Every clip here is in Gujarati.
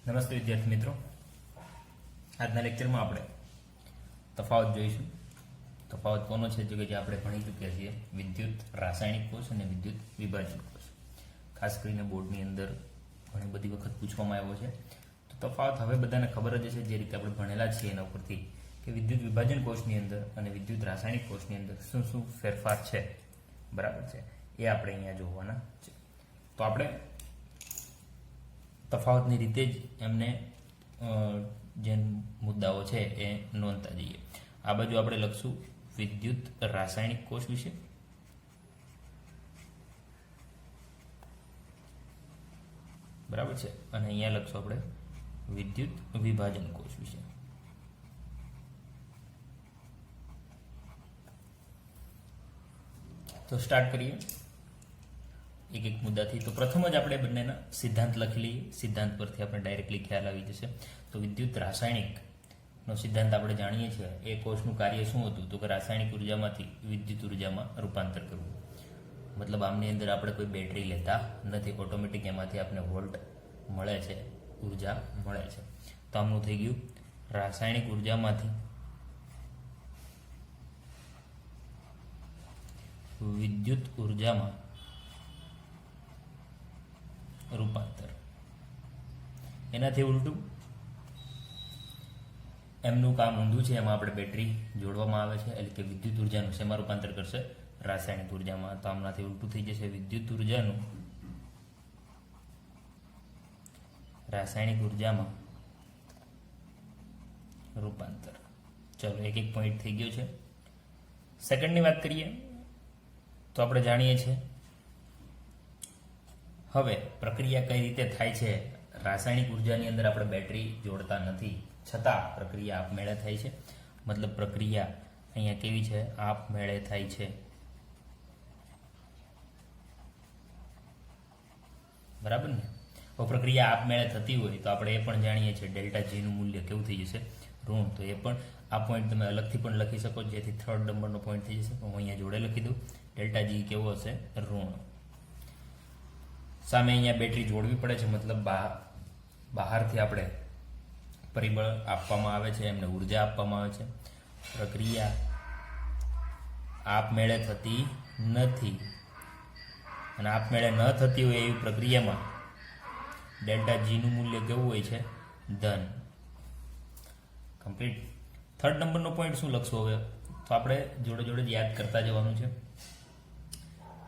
નમસ્તે વિદ્યાર્થી મિત્રો, આજના લેક્ચરમાં આપણે તફાવત જોઈશું. તફાવત કોનો છે? જો કે જે આપણે ભણી ચૂક્યા છીએ, વિદ્યુત રાસાયણિક કોષ અને વિદ્યુત વિભાજન કોષ. ખાસ કરીને બોર્ડની અંદર ઘણી બધી વખત પૂછવામાં આવ્યો છે. તો તફાવત હવે બધાને ખબર જ હશે, જે રીતે આપણે ભણેલા છીએ એના ઉપરથી, કે વિદ્યુત વિભાજન કોષની અંદર અને વિદ્યુત રાસાયણિક કોષની અંદર શું શું ફેરફાર છે, બરાબર છે, એ આપણે અહીંયા જોવાના છે. તો આપણે તફાવતની રીતે જ એમને જે મુદ્દાઓ છે એ નોંધતા જઈએ. આ બાજુ આપણે લખશું વિદ્યુત રાસાયણિક કોષ વિશે, બરાબર છે, અને અહીંયા લખશું આપણે વિદ્યુત વિભાજન કોષ વિશે. તો સ્ટાર્ટ કરીએ એક એક મુદ્દાથી. તો પ્રથમ જ આપણે બંનેના સિદ્ધાંત લખી લઈએ. સિદ્ધાંત પરથી આપણે ડાયરેક્ટલી ખ્યાલ આવી જશે. તો વિદ્યુત રાસાયણિકનો સિદ્ધાંત આપણે જાણીએ છીએ. એ કોષનું કાર્ય શું હતું? તો કે રાસાયણિક ઉર્જામાંથી વિદ્યુત ઉર્જામાં રૂપાંતર કરવું. મતલબ આમની અંદર આપણે કોઈ બેટરી લેતા નથી, ઓટોમેટિક એમાંથી આપણે વોલ્ટ મળે છે, ઉર્જા મળે છે. તો આમનું થઈ ગયું રાસાયણિક ઉર્જામાંથી વિદ્યુત ઉર્જામાં રૂપાંતર. એનાથી ઉલટું એમનું કામ ઊંધું છે. એમાં આપણે બેટરી જોડવામાં આવે છે, એટલે કે વિદ્યુત ઉર્જાનું શેમાં રૂપાંતર કરશે? રાસાયણિક ઉર્જામાં. તો આમનાથી ઉલટું થઈ જશે વિદ્યુત ઉર્જાનું રાસાયણિક ઉર્જામાં રૂપાંતર. ચલો, એક એક પોઈન્ટ થઈ ગયો છે. સેકન્ડની વાત કરીએ તો આપણે જાણીએ છીએ હવે પ્રક્રિયા કઈ રીતે થાય છે. રાસાયણિક ઉર્જાની અંદર આપણે બેટરી જોડતા નથી, છતાં પ્રક્રિયા આપમેળે થાય છે. મતલબ પ્રક્રિયા અહીંયા કેવી છે? આપમેળે થાય છે, બરાબર ને? હવે પ્રક્રિયા આપમેળે થતી હોય તો આપણે એ પણ જાણીએ છીએ ડેલ્ટા જી નું મૂલ્ય કેવું થઈ જશે? ઋણ. તો એ પણ આ પોઈન્ટ તમે અલગથી પણ લખી શકો, જેથી થર્ડ નંબરનો પોઈન્ટ થઈ જશે. હું અહીંયા જોડે લખી દઉં, ડેલ્ટા જી કેવો હશે? ઋણ. સામે અહીંયા બેટરી જોડવી પડે છે, મતલબ બહારથી આપણે પરિબળ આપવામાં આવે છે, એમને ઉર્જા આપવામાં આવે છે. પ્રક્રિયા આપમેળે થતી નથી, અને આપમેળે ન થતી હોય એવી પ્રક્રિયામાં ડેલ્ટા જીનું મૂલ્ય કેવું હોય છે? ધન. કમ્પ્લીટ. થર્ડ નંબરનો પોઈન્ટ શું લખશું હવે? તો આપણે જોડે જોડે જ યાદ કરતા જવાનું છે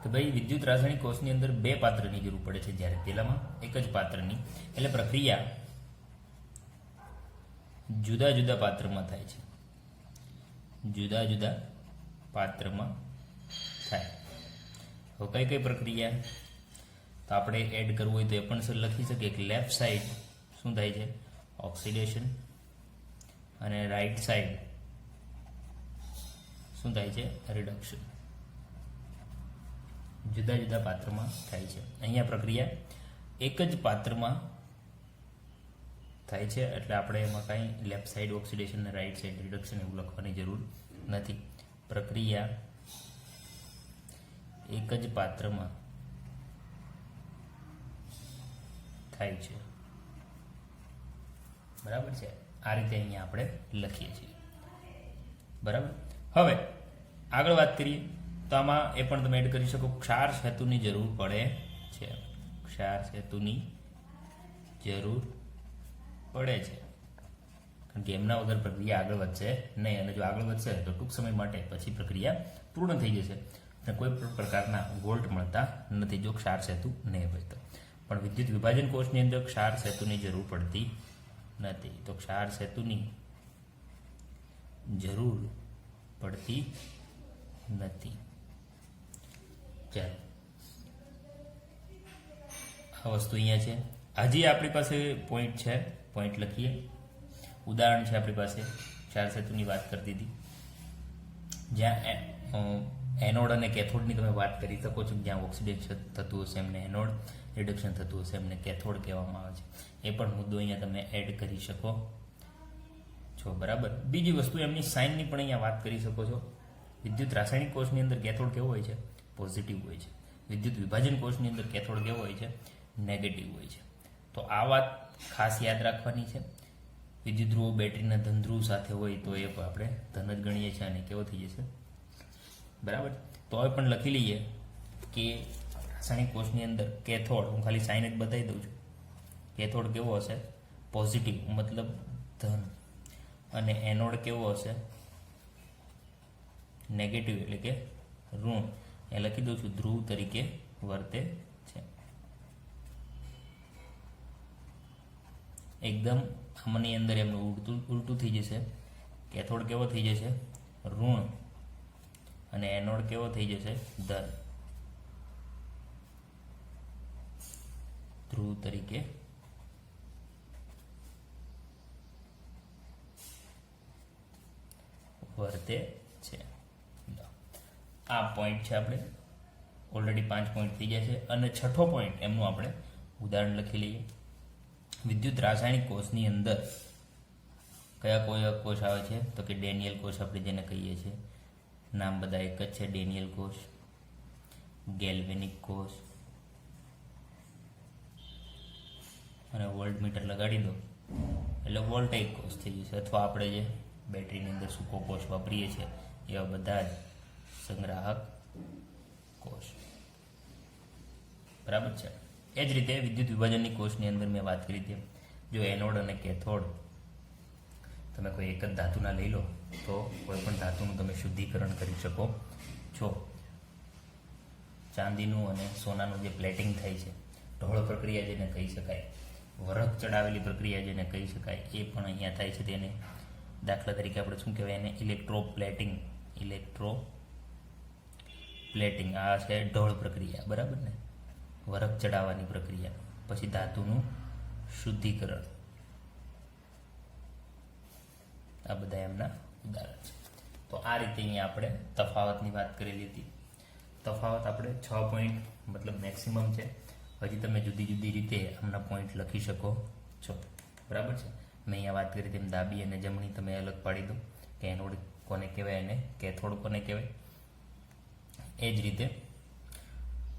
કે ભાઈ વિદ્યુત રાસાયણિક કોષની અંદર બે પાત્રની જરૂર પડે છે, જ્યારે પેલામાં એક જ પાત્રની. એટલે પ્રક્રિયા જુદા જુદા પાત્રમાં થાય છે, જુદા જુદા પાત્રમાં થાય. હવે કઈ કઈ પ્રક્રિયા? તો આપણે એડ કરવું હોય તો એ પણ લખી શકીએ કે લેફ્ટ સાઈડ શું થાય છે? ઓક્સિડેશન, અને રાઈટ સાઈડ શું થાય છે? રિડક્શન. જુદા જુદા પાત્રમાં થાય છે. અહીંયા પ્રક્રિયા એક જ પાત્રમાં થાય છે, એટલે આપણે એમાં કાંઈ લેફ્ટ સાઈડ ઓક્સિડેશન અને રાઈટ સાઈડ રિડક્શન એવું લખવાની જરૂર નથી. પ્રક્રિયા એક જ પાત્રમાં થાય છે, બરાબર છે. આ રીતે અહીંયા આપણે લખીએ છીએ, બરાબર. હવે આગળ વાત કરીએ તો આમાં એ પણ તમે એડ કરી શકો, ક્ષાર સેતુની જરૂર પડે છે. ક્ષાર સેતુની જરૂર પડે છે, કારણ કે એમના વગર પ્રક્રિયા આગળ વધશે નહીં, અને જો આગળ વધશે તો ટૂંક સમય માટે પછી પ્રક્રિયા પૂર્ણ થઈ જશે અને કોઈ પણ પ્રકારના વોલ્ટ મળતા નથી જો ક્ષાર સેતુ નહીં હોય તો. પણ વિદ્યુત વિભાજન કોષની અંદર ક્ષાર સેતુની જરૂર પડતી નથી. તો ક્ષાર સેતુની જરૂર પડતી નથી. ચાલો, આ વસ્તુ અહીંયા છે. હજી આપણી પાસે પોઈન્ટ છે, પોઈન્ટ લખીએ. ઉદાહરણ છે આપણી પાસે, ક્ષાર સેતુની વાત કરતી હતી, જ્યાં એનોડ અને કેથોડની તમે વાત કરી શકો છો. જ્યાં ઓક્સિડેશન થતું હશે એમને એનોડ, રિડક્શન થતું હશે એમને કેથોડ કહેવામાં આવે છે. એ પણ મુદ્દો અહીંયા તમે એડ કરી શકો છો, બરાબર. બીજી વસ્તુ એમની સાઇનની પણ અહીંયા વાત કરી શકો છો. વિદ્યુત રાસાયણિક કોષની અંદર કેથોડ કેવો હોય છે? પોઝિટિવ હોય છે. વિદ્યુત વિભાજન કોષની અંદર કેથોડ કેવો હોય છે? નેગેટિવ હોય છે. તો આ વાત ખાસ યાદ રાખવાની છે. વિદ્યુત ધ્રુવો બેટરીના ધન ધ્રુવ સાથે હોય તો એ આપણે ધન જ ગણીએ છીએ અને કેવો થઈ જશે, બરાબર. તો હવે પણ લખી લઈએ કે રાસાયણિક કોષની અંદર કેથોડ, હું ખાલી સાઇન જ બતાવી દઉં છું. કેથોડ કેવો હશે? પોઝિટિવ, મતલબ ધન. અને એનોડ કેવો હશે? નેગેટિવ, એટલે કે ઋણ. એ લખી દઉં છું ધ્રુવ તરીકે વર્તે છે. એકદમ આમની અંદર એમનું ઉલટું થઈ જશે. કેથોડ કેવો થઈ જશે? ઋણ. અને એનોડ કેવો થઈ જશે? ધન. ધ્રુવ તરીકે વર્તે છે. આ પોઈન્ટ છે, આપણે ઓલરેડી 5 પોઈન્ટ થઈ ગયા છે. અને છઠ્ઠો પોઈન્ટ એમનું આપણે ઉદાહરણ લખી લઈએ. વિદ્યુત રાસાયણિક કોષની અંદર કયા કોષ આવે છે? તો કે ડેનિયલ કોષ આપણે જેને કહીએ છીએ. નામ બધા એક જ છે, ડેનિયલ કોષ, ગેલ્વેનિક કોષ. અને વોલ્ટમીટર લગાડી દો એટલે વોલ્ટેઇક કોષ થઈ જશે. અથવા આપણે જે બેટરીની અંદર સૂકો કોષ વાપરીએ છીએ એવા બધા જ સંગ્રાહક કોષ, બરાબર છે. એ જ રીતે વિદ્યુત વિભાજનની કોષની અંદર મેં વાત કરી હતી, જો એનોડ અને કેથોડ તમે કોઈ એક જ ધાતુના લઈ લો તો કોઈ પણ ધાતુનું તમે શુદ્ધિકરણ કરી શકો છો. ચાંદીનું અને સોનાનું જે પ્લેટિંગ થાય છે, ઢોળ પ્રક્રિયા જેને કહી શકાય, વરખ ચડાવેલી પ્રક્રિયા જેને કહી શકાય, એ પણ અહીંયા થાય છે. તેને દાખલા તરીકે આપણે શું કહેવાય? એને ઇલેક્ટ્રોપ્લેટિંગ. ઇલેક્ટ્રોપ્લેટિંગ આ છે ઢોળ પ્રક્રિયા, બરાબર ને? વરખ ચડાવવાની પ્રક્રિયા. પછી ધાતુનું શુદ્ધિકરણ. આ બધા એમના ઉદાહરણ છે. તો આ રીતે અહીંયા આપણે તફાવતની વાત કરેલી હતી. તફાવત આપણે 6 પોઈન્ટ મતલબ મેક્સિમમ છે. હજી તમે જુદી જુદી રીતે આમના પોઈન્ટ લખી શકો છો, બરાબર છે. મેં અહીંયા વાત કરી તેમ ડાબી અને જમણી તમે અલગ પાડી દો કે એનોડ કોને કહેવાય અને કેથોડ કોને કહેવાય. એ જ રીતે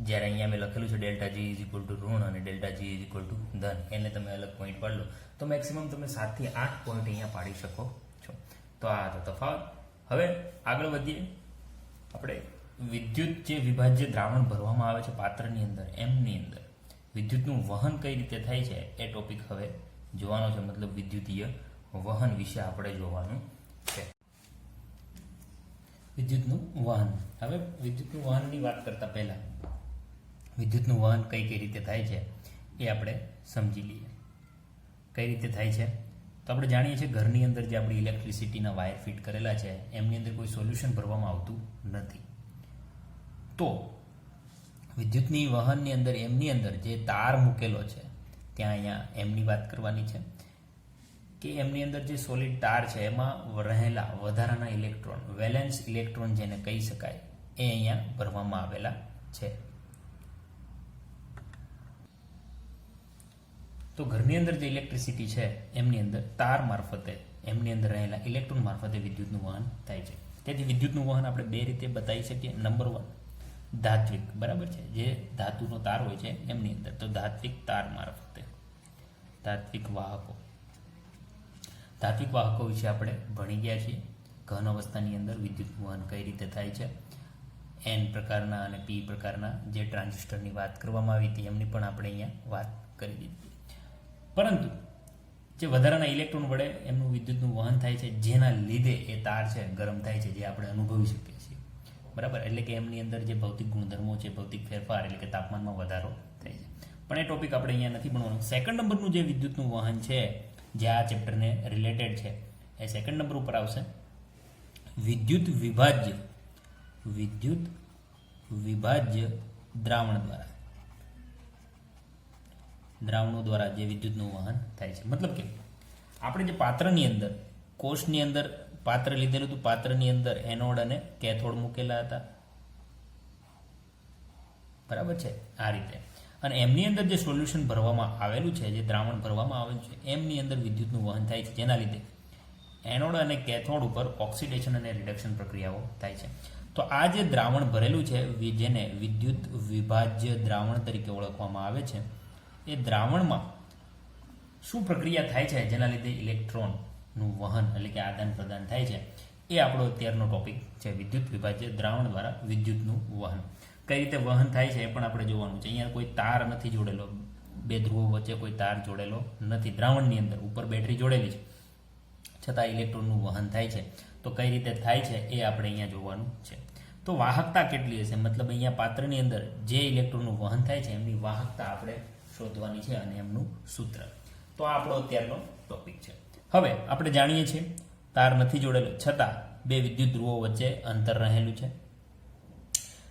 જ્યારે અહીંયા મેં લખેલું છે delta G is equal to ઋણ અને delta G is equal to ધન, એને તમે અલગ પોઈન્ટ પાડી લો તો મેક્સિમમ તમે 7 થી 8 પોઈન્ટ અહીંયા પાડી શકો છો. તો આ હતો તફાવત. હવે આગળ વધીએ. આપણે વિદ્યુત જે વિભાજ્ય દ્રાવણ ભરવામાં આવે છે પાત્રની અંદર, એમની અંદર વિદ્યુતનું વહન કઈ રીતે થાય છે એ ટોપિક હવે જોવાનો છે. મતલબ વિદ્યુતીય વહન વિશે આપણે જોવાનું છે. વિદ્યુતનું વહન. હવે વિદ્યુતનું વહનની વાત કરતા પહેલા વિદ્યુતનું વહન કઈ રીતે થાય છે એ આપણે સમજી લઈએ. કઈ રીતે થાય છે તો આપણે જાણીએ છીએ ઘરની અંદર જે આપણી ઇલેક્ટ્રિસિટીના વાયર ફિટ કરેલા છે એમની અંદર કોઈ સોલ્યુશન ભરવામાં આવતું નથી. તો વિદ્યુતની વહનની અંદર એમની અંદર જે તાર મૂકેલો છે ત્યાં અહીંયા એમની વાત કરવાની છે કે એમની અંદર જે સોલિડ તાર છે એમાં રહેલા વધારાના ઇલેક્ટ્રોન, વેલેન્સ ઇલેક્ટ્રોન જેને કહી શકાય, એ અહીંયા ભરવામાં આવેલા છે. તો ઘરની અંદર જે ઇલેક્ટ્રિસિટી છે એમની અંદર તાર મારફતે એમની અંદર રહેલા ઇલેક્ટ્રોન મારફતે વિદ્યુતનું વહન થાય છે. તેથી વિદ્યુતનું વહન આપણે 2 રીતે બતાવી શકીએ. નંબર 1 ધાત્વિક, બરાબર છે, જે ધાતુનો તાર હોય છે એમની અંદર. તો ધાત્વિક તાર મારફતે, ધાત્વિક વાહકો. ધાત્વિક વાહકો વિશે આપણે ભણી ગયા છીએ. ઘન અવસ્થાની અંદર વિદ્યુત વહન કઈ રીતે થાય છે. N પ્રકારના અને P પ્રકારના જે ટ્રાન્ઝિસ્ટરની વાત કરવામાં આવી હતી એમની પણ આપણે અહીંયા વાત કરી દીધી. પરંતુ જે વધારાના ઇલેક્ટ્રોન વડે એમનું વિદ્યુતનું વહન થાય છે, જેના લીધે એ તાર છે ગરમ થાય છે, જે આપણે અનુભવી શકીએ છીએ, બરાબર. એટલે કે એમની અંદર જે ભૌતિક ગુણધર્મો છે, ભૌતિક ફેરફાર, એટલે કે તાપમાનમાં વધારો થાય છે. પણ એ ટોપિક આપણે અહીંયા નથી ભણવાનું. સેકન્ડ નંબરનું જે વિદ્યુતનું વહન છે, જે આ ચેપ્ટરને રિલેટેડ છે, એ સેકન્ડ નંબર ઉપર આવશે. વિદ્યુત વિભાજ્ય દ્રાવણો દ્વારા જે વિદ્યુતનું વહન થાય છે. મતલબ કે આપણે જે પાત્રની અંદર, કોષની અંદર પાત્ર લીધેલું હતું, પાત્રની અંદર એનોડ અને કેથોડ મૂકેલા હતા, બરાબર છે, આ રીતે. અને એમની અંદર જે સોલ્યુશન ભરવામાં આવેલું છે, જે દ્રાવણ ભરવામાં આવેલું છે, એમની અંદર વિદ્યુતનું વહન થાય છે, જેના લીધે એનોડ અને કેથોડ ઉપર ઓક્સિડેશન અને રિડક્શન પ્રક્રિયાઓ થાય છે. તો આ જે દ્રાવણ ભરેલું છે, જેને વિદ્યુત વિભાજ્ય દ્રાવણ તરીકે ઓળખવામાં આવે છે, એ દ્રાવણમાં શું પ્રક્રિયા થાય છે જેના લીધે ઇલેક્ટ્રોનનું વહન એટલે કે આદાન પ્રદાન થાય છે, એ આપણો અત્યારનો ટોપિક છે. વિદ્યુત વિભાજ્ય દ્રાવણ દ્વારા વિદ્યુતનું વહન કઈ રીતે વહન થાય છે એ પણ આપણે જોવાનું છે. અહીંયા કોઈ તાર નથી જોડેલો, બે ધ્રુવો વચ્ચે કોઈ તાર જોડેલો નથી. દ્રાવણની અંદર ઉપર બેટરી જોડેલી છે, છતાં ઇલેક્ટ્રોનનું વહન થાય છે. તો કઈ રીતે થાય છે એ આપણે અહીંયા જોવાનું છે. તો વાહકતા કેટલી હશે, મતલબ અહીંયા પાત્રની અંદર જે ઇલેક્ટ્રોનનું વહન થાય છે એમની વાહકતા આપણે શોધવાની છે અને એમનું સૂત્ર. તો આ આપણો અત્યારનો ટોપિક છે. હવે આપણે જાણીએ છીએ તાર નથી જોડેલો, છતાં બે વિદ્યુત ધ્રુવો વચ્ચે અંતર રહેલું છે.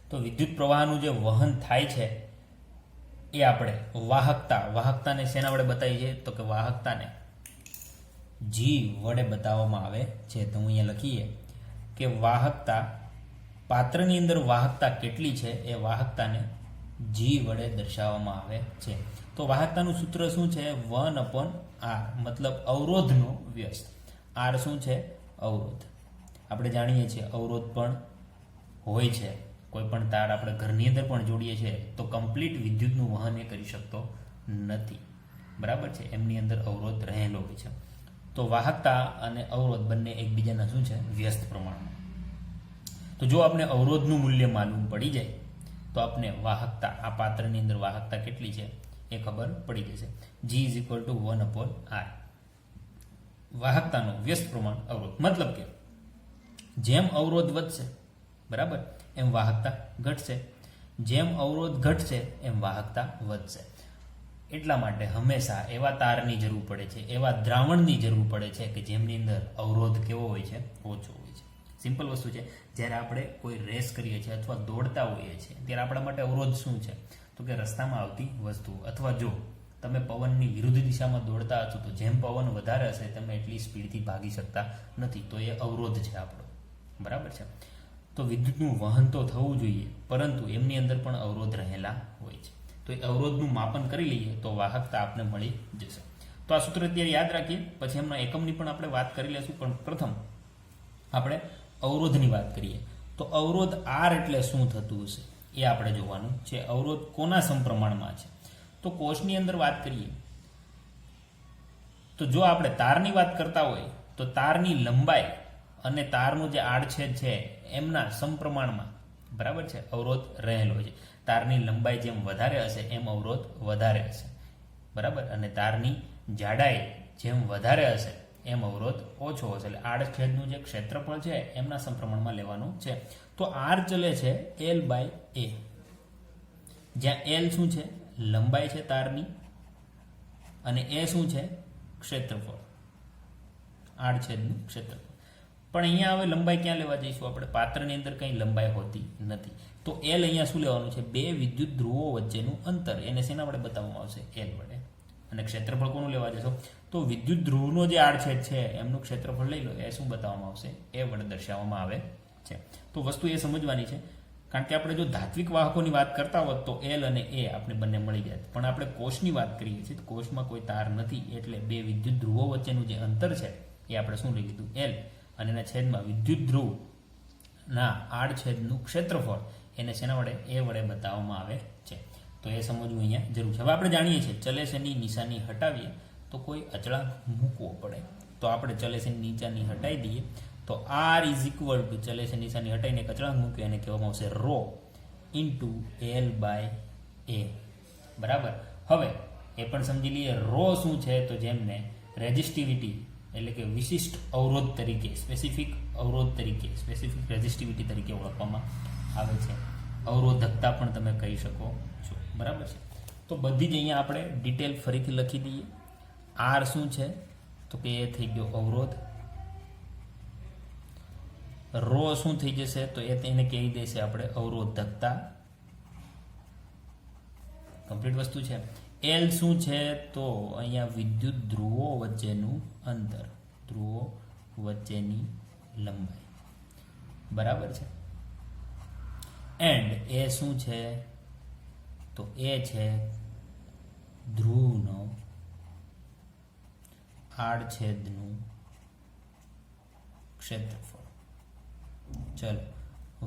તો વિદ્યુત પ્રવાહનું જે વહન થાય છે એ આપણે વાહકતાને શેના વડે બતાવી છે, તો કે વાહકતાને જી વડે બતાવવામાં આવે છે. તો હું અહીંયા લખીએ કે વાહકતા, પાત્રની અંદર વાહકતા કેટલી છે એ વાહકતાને જી વડે દર્શાવવામાં આવે છે. તો વાહકતાનું સૂત્ર શું છે, 1/r, મતલબ અવરોધનો વ્યસ્ત. આર શું છે, અવરોધ. આપણે જાણીએ છીએ અવરોધ પણ હોય છે. કોઈ પણ તાર આપણે ઘરની અંદર પણ જોડીએ છીએ તો કમ્પ્લીટ વિદ્યુતનું વહન એ કરી શકતો નથી, બરાબર છે, એમની અંદર અવરોધ રહેલો હોય છે. તો વાહકતા અને અવરોધ બંને એકબીજાના શું છે, વ્યસ્ત પ્રમાણમાં. તો જો આપણે અવરોધનું મૂલ્ય માલુમ પડી જાય તો આપણે વાહકતા, આ પાત્રની અંદર વાહકતા કેટલી છે એ ખબર પડી જશે. G = 1/r. વાહકતાનું વ્યસ્ત પ્રમાણ અવરોધ, મતલબ કે જેમ અવરોધ વધશે, બરાબર, એમ વાહકતા ઘટશે. જેમ અવરોધ ઘટશે એમ વાહકતા વધશે. એટલા માટે હંમેશા એવા તારની જરૂર પડે છે, એવા દ્રાવણની જરૂર પડે છે કે જેમની અંદર અવરોધ કેવો હોય છે, ઓછો હોય છે. સિમ્પલ વસ્તુ છે. જ્યારે આપણે કોઈ રેસ કરીએ છીએ અથવા દોડતા હોઈએ છીએ ત્યારે આપણા માટે અવરોધ શું છે, તો કે રસ્તામાં આવતી વસ્તુ, અથવા જો તમે પવનની વિરુદ્ધ દિશામાં દોડતા હશો તો જેમ પવન વધારે હશે તમે એટલી સ્પીડથી ભાગી શકતા નથી, તો એ અવરોધ છે આપણો, બરાબર છે. તો વિદ્યુતનું વહન તો થવું જોઈએ, પરંતુ એમની અંદર પણ અવરોધ રહેલા હોય છે. તો એ અવરોધનું માપન કરી લઈએ તો વાહકતા આપને મળી જશે. તો આ સૂત્ર અત્યારે યાદ રાખીએ, પછી એમના એકમની પણ આપણે વાત કરી લઈશું. પણ પ્રથમ આપણે અવરોધની વાત કરીએ. તો અવરોધ આર એટલે શું થતું હશે એ આપણે જોવાનું છે. અવરોધ કોના સમપ્રમાણમાં છે, તો કોષની અંદર વાત કરીએ તો જો આપણે તારની વાત કરતા હોય તો તારની લંબાઈ અને તારનું જે આડછેદ છે એમના સમપ્રમાણમાં, બરાબર છે, અવરોધ રહેલો છે. તારની લંબાઈ જેમ વધારે હશે એમ અવરોધ વધારે હશે, બરાબર, અને તારની જાડાઈ જેમ વધારે હશે એમ અવરોધ ઓછો હશે. એટલે આડછેદનું જે ક્ષેત્રફળ છે એમના સમપ્રમાણમાં લેવાનું છે. તો આર ચલે છે L/A, જ્યાં L શું છે, લંબાઈ છે તારની, અને A શું છે, ક્ષેત્રફળ, આડછેદનું ક્ષેત્રફળ. પણ અહીંયા હવે લંબાઈ ક્યાં લેવા જઈશું આપણે, પાત્રની અંદર કંઈ લંબાઈ હોતી નથી. તો L અહીંયા શું લેવાનું છે, બે વિદ્યુત ધ્રુવો વચ્ચેનું અંતર, એને શેના વડે બતાવવામાં આવશે, L વડે. અને ક્ષેત્રફળ કોનું લેવા જશો, તો વિદ્યુત ધ્રુવનો જે આડછેદ છે એમનું ક્ષેત્રફળ લઈ લો, એ શું બતાવવામાં આવશે, એ વડે દર્શાવવામાં આવે છે. તો વસ્તુ એ સમજવાની છે, કારણ કે આપણે જો ધાત્વિક વાહકોની વાત કરતા હોત તો L અને A આપણે બંને મળી જાય, પણ આપણે કોષની વાત કરીએ છીએ તો કોષમાં કોઈ તાર નથી, એટલે બે વિદ્યુત ધ્રુવો વચ્ચેનું જે અંતર છે એ આપણે શું લઈ લીધું, L, અને એના છેદમાં વિદ્યુત ધ્રુવના આડછેદનું ક્ષેત્રફળ એને શેના વડે, એ વડે બતાવવામાં આવે છે. તો એ સમજવું અહીંયા જરૂર છે. હવે આપણે જાણીએ છીએ ચલેશની નિશાની હટાવીએ તો કોઈ અચળાંક મૂકવો પડે, તો આપણે ચલેશની નિશાની હટાવી દઈએ તો R = ચલેશની નિશાની હટાવીને એક અચળાંક મૂકીએ એને કહેવામાં આવશે ρ × L/A, બરાબર. હવે એ પણ સમજી લઈએ ρ શું છે, તો જેમને રેઝિસ્ટિવિટી એટલે કે વિશિષ્ટ અવરોધ તરીકે, સ્પેસિફિક અવરોધ તરીકે, સ્પેસિફિક રેઝિસ્ટિવિટી તરીકે ઓળખવામાં આવે છે. અવરોધકતા પણ તમે કહી શકો છો, બરાબર છે. તો બધી જ અહીંયા આપણે ડિટેલ ફરીથી લખી દઈએ. આર શું છે, તો કે એ થઈ ગયો અવરોધ. રો શું થઈ જશે, તો એ તેને કહી દેશે આપણે અવરોધકતા, કમ્પ્લીટ વસ્તુ છે. એલ શું છે, તો અહીંયા વિદ્યુત ધ્રુવો વચ્ચેનું અંતર, ધ્રુવો વચ્ચેની લંબાઈ, બરાબર છે. એન્ડ એ શું છે, તો એ છે ધ્રુવનો આડછેદનું ક્ષેત્રફળ. ચલો,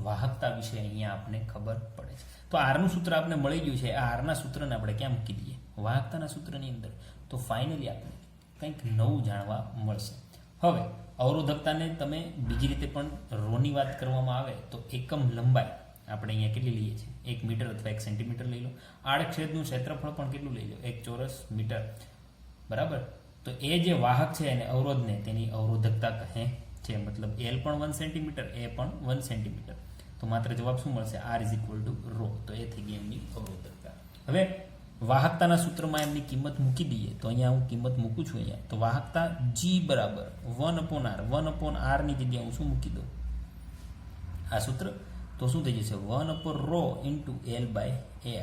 વાહકતા વિશે અહીંયા આપણે ખબર પડે છે. તો આરનું સૂત્ર આપણે મળી ગયું છે. આ આરના સૂત્રને આપણે ક્યાં મૂકી દઈએ, વાહકતાના સૂત્રની અંદર. તો ફાઇનલી આપણે કંઈક નવું જાણવા મળશે. હવે અવરોધકતાને તમે બીજી રીતે પણ રોની વાત કરવામાં આવે તો એકમ લંબાઈ આપણે અહીંયા કેટલી લઈએ છીએ? 1 મીટર અથવા 1 સેન્ટીમીટર લઈ લો. આડછેદનું ક્ષેત્રફળ પણ કેટલું લઈ લો? 1 ચોરસ મીટર. બરાબર. તો એ જે વાહક છે એને અવરોધને તેની અવરોધકતા કહે છે. મતલબ એલ પણ 1 સેન્ટીમીટર, એ પણ 1 સેન્ટીમીટર. તો માત્ર જવાબ શું મળશે? R = ρ. તો એ થઈ ગઈ એમની અવરોધકતા. હવે વાહકતાના સૂત્રમાં એમની કિંમત મૂકી દઈએ તો અહીંયા હું કિંમત મૂકું છું અહીંયા. તો વાહકતા G બરાબર 1/r. 1/r ની જગ્યાએ હું શું મૂકી દઉં? આ સૂત્ર. તો શું થઈ જશે? 1/ρ × L/A.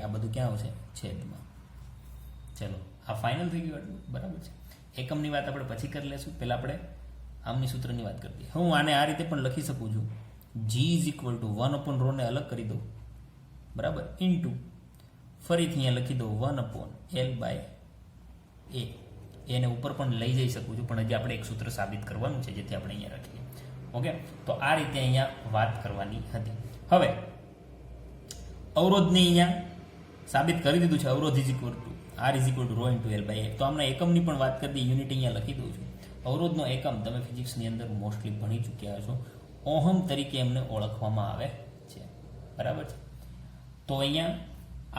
આ બધું ક્યાં આવશે? છેદમાં. ચલો, આ ફાઇનલ થઈ ગયું આટલું. બરાબર છે. એકમની વાત આપણે પછી કરી લેશું. પહેલાં આપણે આમની સૂત્રની વાત કરી દઈએ. હું આને આ રીતે પણ લખી શકું છું. G = 1/ρ ને અલગ કરી દઉં. બરાબર. ઇન્ટુ ફરીથી અહીંયા લખી દઉં 1/L/A. એને ઉપર પણ લઈ જઈ શકું છું, પણ હજી આપણે એક સૂત્ર સાબિત કરવાનું છે, જેથી આપણે અહીંયા રાખીએ. ઓકે, તો આ રીતે અહીંયા વાત કરવાની હતી. હવે અવરોધને અહીંયા સાબિત કરી દીધું છે. અવરોધ R = ρ × L/A. તો આમના એકમની પણ વાત કરી દઈએ. યુનિટ અહીંયા લખી દઉં છું. અવરોધનો એકમ તમે ફિઝિક્સની અંદર મોસ્ટલી ભણી ચૂક્યા છો. ઓહમ તરીકે એમને ઓળખવામાં આવે છે. બરાબર છે. તો અહીંયા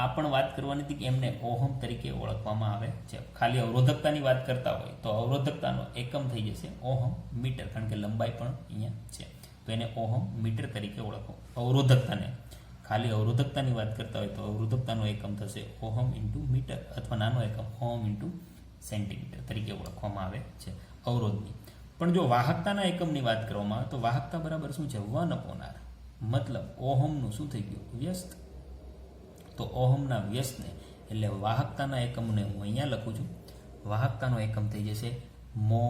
આ પણ વાત કરવાની હતી કે એમને ઓહમ તરીકે ઓળખવામાં આવે છે. ખાલી અવરોધકતાની વાત કરતા હોય તો અવરોધકતાનો એકમ થઈ જશે ઓહમ મીટર, કારણ કે લંબાઈ પણ અહીંયા છે. તો એને ઓહમ મીટર તરીકે ઓળખો. અવરોધકતાને ખાલી અવરોધકતાની વાત કરતા હોય તો અવરોધકતાનો એકમ થશે ઓહમ × મીટર, અથવા નાનો એકમ ઓહમ × સેન્ટીમીટર તરીકે ઓળખવામાં આવે છે અવરોધની. પણ જો વાહકતાના એકમની વાત કરવામાં આવે તો વાહકતા બરાબર શું છે? 1/r. મતલબ ઓહમનું શું થઈ ગયું? વ્યસ્ત. તો ઓહમના વ્યસ્તને એટલે વાહકતાના એકમને હું અહીંયા લખું છું. વાહકતાનો એકમ થઈ જશે મો.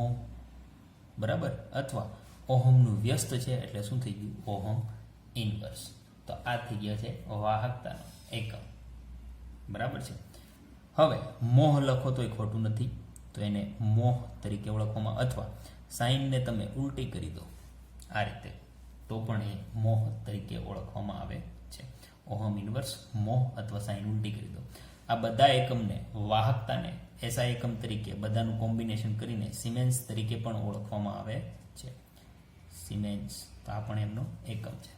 બરાબર. અથવા ઓહમનું વ્યસ્ત છે એટલે શું થઈ ગયું? Ohm inverse. તો આ થઈ ગયો છે વાહકતાનો એકમ. બરાબર છે. હવે મોહ લખો તોય ખોટું નથી, તો એને મોહ તરીકે ઓળખવામાં, અથવા સાઇનને તમે ઉલટી કરી દો આ રીતે તો પણ એ મોહ તરીકે ઓળખવામાં આવે છે. ઓહમ ઇનવર્સ, મોહ અથવા સાઇન ઉલટી કરી દો. આ બધા એકમને, વાહકતાને એસઆઈ એકમ તરીકે બધાનું કોમ્બિનેશન કરીને સિમેન્સ તરીકે પણ ઓળખવામાં આવે છે. સિમેન્સ. તો આ પણ એમનો એકમ છે.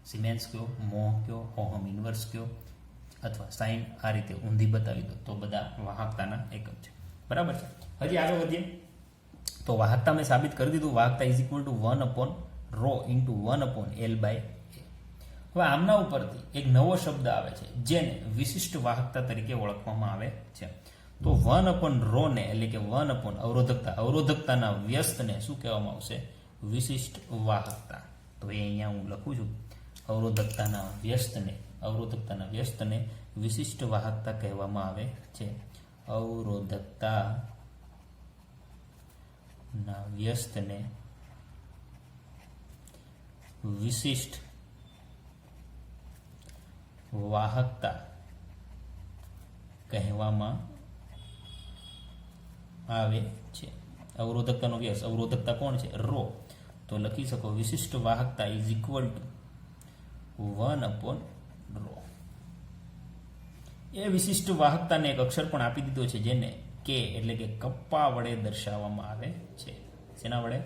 સિમેન્સ કયો, મોહ કયો, ઓહમ ઇનવર્સ કયો, અથવા સાઇન આ રીતે ઊંધી બતાવી દો તો બધા વાહકતાના એકમ છે. બરાબર છે. હજી આગળ વધીએ તો વાહકતા મેં સાબિત કરી દીધું. વાહકતા = 1/ρ × 1/L/A. હવે આમના ઉપરથી એક નવો શબ્દ આવે છે જેને વિશિષ્ટ વાહકતા તરીકે ઓળખવામાં આવે છે. તો 1/ρ ને એટલે કે 1/ અવરોધકતાના વ્યસ્તને શું કહેવામાં આવશે? વિશિષ્ટ વાહકતા. તો એ અહીંયા હું લખું છું. અવરોધકતાના વ્યસ્તને વિશિષ્ટ વાહકતા કહેવામાં આવે છે. અવરોધકતાના વ્યસ્તને વિશિષ્ટ વાહકતા કહેવામાં આવે છે. અવરોધકતાનો વ્યસ્ત, અવરોધકતા કોણ છે? ρ. તો લખી શકો વિશિષ્ટ વાહકતા = 1/ρ. એ વિશિષ્ટ વાહકતાને એક અક્ષર પણ આપી દીધો છે જેને K એટલે કે કપ્પા વડે દર્શાવવામાં આવે છે. શેના વડે?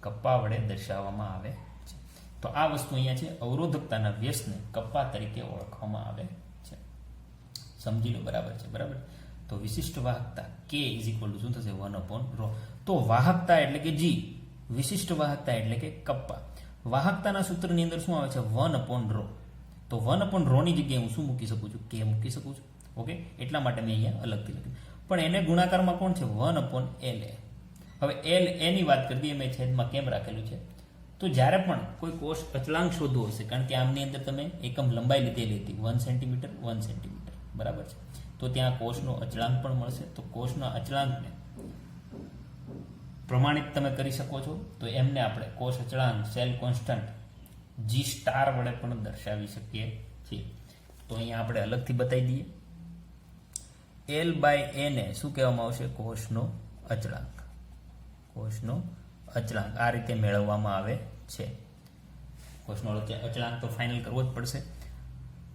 કપ્પા વડે દર્શાવવામાં આવે છે. તો આ વસ્તુ અહીંયા છે. અવરોધકતાના વ્યસ્તને કપ્પા તરીકે ઓળખવામાં આવે છે. સમજી લો. બરાબર છે. બરાબર. તો વિશિષ્ટ વાહકતા K = શું થશે? 1/ρ. તો વાહકતા એટલે કે G, વિશિષ્ટ વાહકતા એટલે કે કપ્પા. વાહકતાના સૂત્રની અંદર શું આવે છે? 1/ρ. તો 1/ρ ની જગ્યાએ હું શું મૂકી શકું છું? K મૂકી શકું છું. ઓકે, એટલા માટે મેં અહીંયા અલગથી લખ્યું. પણ એને ગુણાકારમાં કોણ છે? 1/LA. હવે LA ની વાત કરી દઈએ. મેં છેદમાં કેમ રાખેલું છે? તો જ્યારે પણ કોઈ કોષ અચળાંક શોધવો હશે, કારણ કે આમની અંદર તમે એકમ લંબાઈ લીધેલી હતી 1 સેન્ટીમીટર 1 સેન્ટીમીટર. બરાબર છે. તો ત્યાં કોષનો અચળાંક પણ મળશે. તો કોષના અચળાંકને પ્રમાણિત તમે કરી શકો છો. તો એમને આપણે કોષ અચળાંક, સેલ કોન્સ્ટન્ટ G વડે પણ દર્શાવી શકીએ છીએ. તો અહીંયા આપણે અલગથી બતાવી દઈએ. L/A ને શું કહેવામાં આવશે? કોષનો અચળાંક. આ રીતે મેળવવામાં આવે છે. કોષનો અચળાંક તો ફાઇનલ કરવો જ પડશે.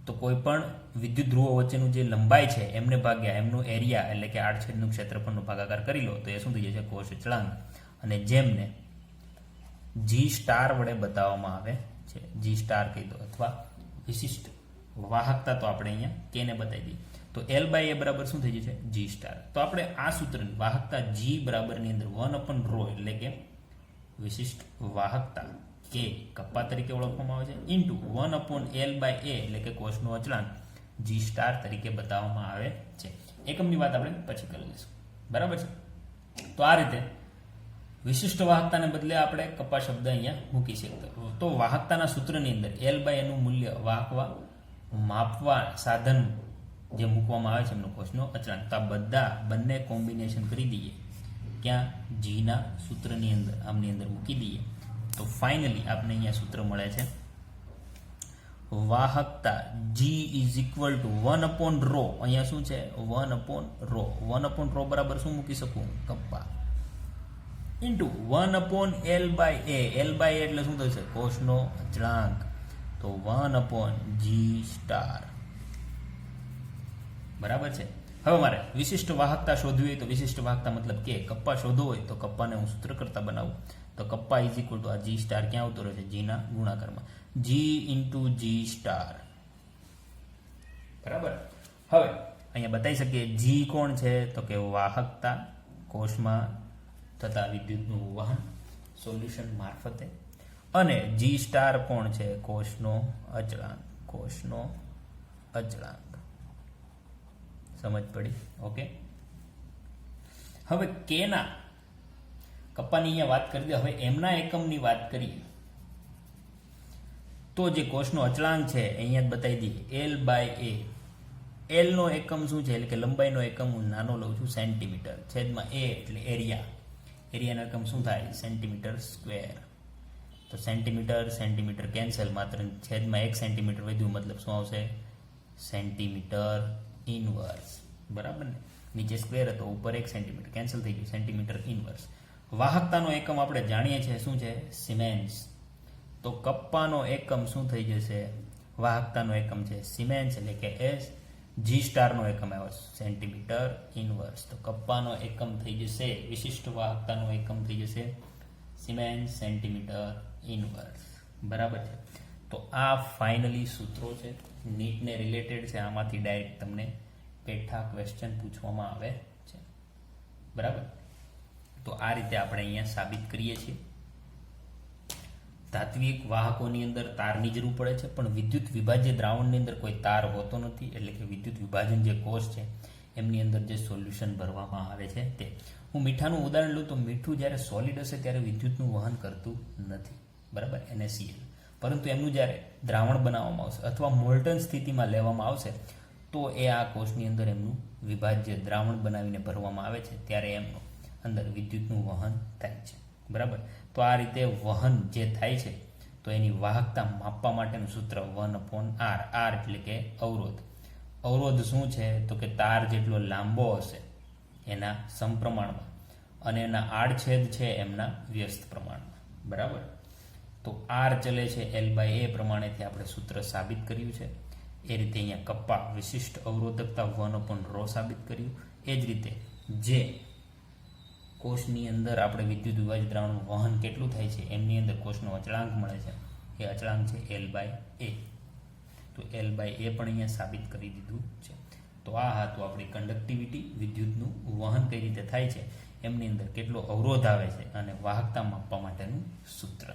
તો કોઈ પણ વિદ્યુત ધ્રુવો વચ્ચેનું જે લંબાઈ છે એમને ભાગ્યા એમનું એરિયા એટલે કે આડછેદનું ક્ષેત્રફળનો ભાગાકાર કરી લો તો એ શું થઈ જશે કોષ અચળાંક, અને જેમને જી સ્ટાર વડે બતાવવામાં આવે છે, જી સ્ટાર કહી દો, અથવા વિશિષ્ટ વાહકતા તો આપણે અહીંયા કેને બતાવી દઈએ તો એલ બાય એ બરાબર શું થઈ જશે જી સ્ટાર. તો આપણે આ સૂત્રની વાહકતા જી બરાબરની અંદર 1/ρ એટલે કે વિશિષ્ટ વાહકતા કે કપ્પા તરીકે ઓળખવામાં આવે છે ઇન્ટુ 1/L/A એટલે કે કોષનો અચળાંક જી સ્ટાર તરીકે બતાવવામાં આવે છે. એકમની વાત આપણે પછી કરી લઈશું, બરાબર છે. તો આ રીતે વિશિષ્ટ વાહકતાને બદલે આપણે કપ્પા શબ્દ અહીંયા મૂકી શકતા. તો વાહકતાના સૂત્રની અંદર L/A નું મૂલ્ય વાહકવા માપવા સાધન જે મૂકવામાં આવે છે એમનો કોષનો અચળાંક. તો આ બંને કોમ્બિનેશન કરી દઈએ ક્યાં જીના સૂત્રની અંદર આમની અંદર મૂકી દઈએ તો ફાઇનલી આપણે અહીંયા સૂત્ર મળે છે વાહકતા G ઇઝ ઇક્વલ ટુ 1/ρ. અહીંયા શું છે 1/ρ. 1/ρ બરાબર શું મૂકી શકું કપ્પા ઇન્ટુ 1/L/A. L/A એટલે શું થશે કોષનો અચળાંક, તો 1/G સ્ટાર. બરાબર છે. હવે મારે વિશિષ્ટ વાહકતા શોધવી હોય તો વિશિષ્ટ વાહકતા મતલબ કે કપ્પા શોધવો હોય તો કપ્પાને હું સૂત્ર કરતા બનાવું તો કપ્પા ઇઝ ઇક્વલ ટુ આ જી સ્ટાર ક્યાં આવતો રહે છે જીના ગુણાકારમાં જી ઇન્ટુ જી સ્ટાર. બરાબર. હવે અહીંયા બતાવી શકીએ જી કોણ છે તો કે વાહકતા કોષમાં થતા વિદ્યુતનું વહન સોલ્યુશન મારફતે, અને જી સ્ટાર કોણ છે કોષનો અચળાંક, કોષનો અચળાંક. સમજ પડી? ઓકે. હવે કેના કપ્પાની અહીંયા વાત કરી દે. હવે એમના એકમની વાત કરીએ તો જે કોષનો અચળાંક છે અહીંયા જ બતાવી દઈએ L/A. L નો એકમ શું છે એટલે કે લંબાઈનો એકમ હું નાનો લઉં છું સેન્ટીમીટર, છેદમાં A એટલે એરિયા, એરિયાનો એકમ શું થાય સેન્ટીમીટર સ્ક્વેર. તો સેન્ટીમીટર કેન્સલ, માત્ર છેદમાં 1 સેન્ટીમીટર વધ્યું મતલબ શું આવશે સેન્ટીમીટર ઇનવર્સ. બરાબર ને, નીચે સ્ક્વેર હતો ઉપર 1 સેન્ટીમીટર કેન્સલ થઈ ગયું સેન્ટીમીટર ઇનવર્સ. વાહકતાનો એકમ આપણે જાણીએ છીએ શું છે સિમેન્સ. તો કપ્પાનો એકમ શું થઈ જશે વાહકતાનો એકમ છે સિમેન્સ એટલે કે S. જી સ્ટારનો એકમ આવ્યો સેન્ટીમીટર ઇનવર્સ. તો કપ્પાનો એકમ થઈ જશે વિશિષ્ટ વાહકતાનો એકમ થઈ જશે સિમેન્સ સેન્ટીમીટર ઇનવર્સ. બરાબર છે. તો આ ફાઇનલી સૂત્રો છે, નીટને રિલેટેડ છે, આમાંથી ડાયરેક્ટ તમને પેઠા ક્વેશ્ચન પૂછવામાં આવે છે. બરાબર. તો આ રીતે આપણે અહીંયા સાબિત કરીએ છીએ ધાત્વિક વાહકોની અંદર તારની જરૂર પડે છે પણ વિદ્યુત વિભાજ્ય દ્રાવણની અંદર કોઈ તાર હોતો નથી, એટલે કે વિદ્યુત વિભાજન જે કોષ છે એમની અંદર જે સોલ્યુશન ભરવામાં આવે છે તે. હું મીઠાનું ઉદાહરણ લઉં તો મીઠું જ્યારે સોલિડ હશે ત્યારે વિદ્યુતનું વહન કરતું નથી, બરાબર NaCl. પરંતુ એમનું જ્યારે દ્રાવણ બનાવવામાં આવશે અથવા મોલ્ટન સ્થિતિમાં લેવામાં આવશે તો એ આ કોષની અંદર એમનું વિભાજ્ય દ્રાવણ બનાવીને ભરવામાં આવે છે ત્યારે એમનું અંદર વિદ્યુતનું વહન થાય છે. બરાબર. તો આ રીતે વહન જે થાય છે તો એની વાહકતા માપવા માટેનું સૂત્ર 1/R. R એટલે કે અવરોધ. અવરોધ શું છે તો કે તાર જેટલો લાંબો હશે એના સમપ્રમાણમાં અને એના આડછેદ છે એમના વ્યસ્ત પ્રમાણમાં. બરાબર. તો R ચલે છે L/A પ્રમાણેથી આપણે સૂત્ર સાબિત કર્યું છે. એ રીતે અહીંયા કપ્પા વિશિષ્ટ અવરોધકતા 1/ρ સાબિત કર્યું. એ જ રીતે જે કોષની અંદર આપણે વિદ્યુત વિભાજ્ય દ્રાવણનું વહન કેટલું થાય છે એમની અંદર કોષનો અચળાંક મળે છે, એ અચળાંક છે L/A. તો L/A પણ અહીંયા સાબિત કરી દીધું છે. તો આ હતું આપણી કંડક્ટિવિટી, વિદ્યુતનું વહન કઈ રીતે થાય છે એમની અંદર કેટલો અવરોધ આવે છે અને વાહકતા માપવા માટેનું સૂત્ર.